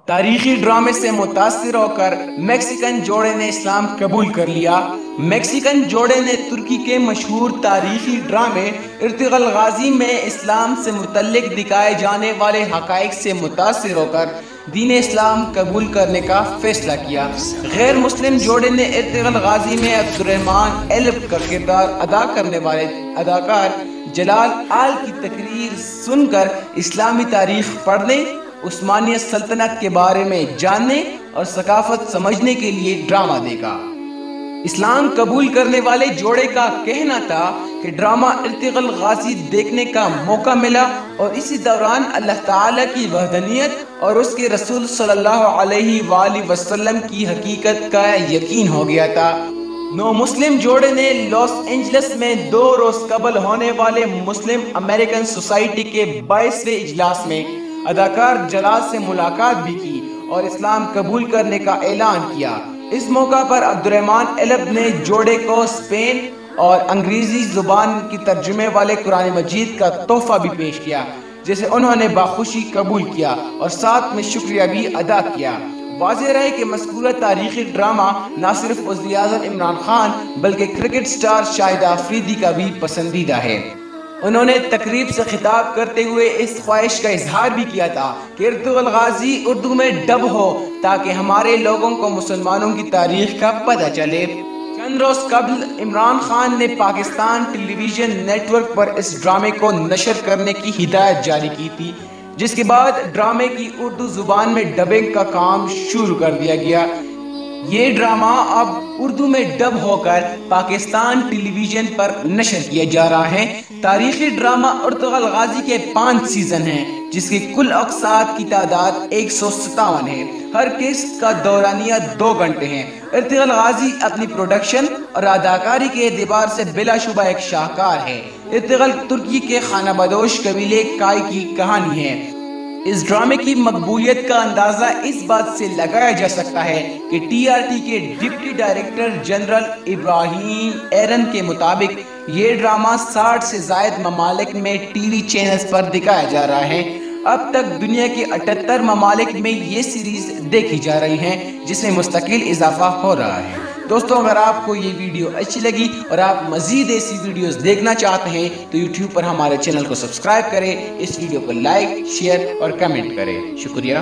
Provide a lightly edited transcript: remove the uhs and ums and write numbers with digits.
تاریخی ڈرامے سے متاثر ہو کر میکسیکن جوڑے نے اسلام قبول کر لیا۔ میکسیکن جوڑے نے ترکی کے مشہور تاریخی ڈرامے ارطغرل غازی میں اسلام سے متعلق دکھائے جانے والے حقائق سے متاثر ہو کر دین اسلام قبول کرنے کا فیصلہ کیا۔ غیر مسلم جوڑے نے ارطغرل غازی میں عبدالرحمن ایلب کا کردار ادا کرنے والے اداکار جلال آل کی تقریر سن کر اسلامی تاریخ پڑھنے، عثمانیہ سلطنت کے بارے میں جاننے اور ثقافت سمجھنے کے لیے ڈرامہ دیکھا۔ اسلام قبول کرنے والے جوڑے کا کہنا تھا کہ ڈرامہ ارطغرل غازی دیکھنے کا موقع ملا اور اسی دوران اللہ تعالیٰ کی وحدانیت اور اس کے رسول صلی اللہ علیہ وآلہ وسلم کی حقیقت کا یقین ہو گیا تھا۔ نو مسلم جوڑے نے لاس اینجلس میں 2 روز قبل ہونے والے مسلم امریکن سوسائٹی کے 22ویں اجلاس میں اداکار جلال سے ملاقات بھی کی اور اسلام قبول کرنے کا اعلان کیا۔ اس موقع پر عبدالرحمن ایلب نے جوڑے کو اسپین اور انگریزی زبان کی ترجمے والے قرآن مجید کا تحفہ بھی پیش کیا، جسے انہوں نے بخوشی قبول کیا اور ساتھ میں شکریہ بھی ادا کیا۔ واضح رہے کہ مذکورہ تاریخی ڈرامہ نہ صرف وزیر اعظم عمران خان بلکہ کرکٹ سٹار شاہد آفریدی کا بھی پسندیدہ ہے۔ انہوں نے تقریب سے خطاب کرتے ہوئے اس خواہش کا اظہار بھی کیا تھا کہ ارطغرل غازی اردو میں ڈب ہو تاکہ ہمارے لوگوں کو مسلمانوں کی تاریخ کا پتہ چلے۔ چند روز قبل عمران خان نے پاکستان ٹیلی ویژن نیٹ ورک پر اس ڈرامے کو نشر کرنے کی ہدایت جاری کی تھی، جس کے بعد ڈرامے کی اردو زبان میں ڈبنگ کا کام شروع کر دیا گیا۔ یہ ڈرامہ اب اردو میں ڈب ہو کر پاکستان ٹیلی ویژن پر نشر کیا جا رہا ہے۔ تاریخی ڈرامہ ارطغرل غازی کے 5 سیزن ہیں، جس کی کل اقساط کی تعداد 157 ہے۔ ہر قسط کا دورانیہ 2 گھنٹے ہیں۔ ارطغرل غازی اپنی پروڈکشن اور اداکاری کے اعتبار سے بلا شبہ ایک شاہکار ہے۔ ارطغرل ترکی کے خانہ بدوش قبیلے کائی کی کہانی ہے۔ اس ڈرامے کی مقبولیت کا اندازہ اس بات سے لگایا جا سکتا ہے کہ TRT کے ڈپٹی ڈائریکٹر جنرل ابراہیم ایرن کے مطابق یہ ڈرامہ 60 سے زائد ممالک میں ٹی وی چینلز پر دکھایا جا رہا ہے۔ اب تک دنیا کے 78 ممالک میں یہ سیریز دیکھی جا رہی ہیں، جس میں مستقل اضافہ ہو رہا ہے۔ دوستوں، اگر آپ کو یہ ویڈیو اچھی لگی اور آپ مزید ایسی ویڈیوز دیکھنا چاہتے ہیں تو YouTube پر ہمارے چینل کو سبسکرائب کریں، اس ویڈیو کو لائک، شیئر اور کمنٹ کریں۔ شکریہ۔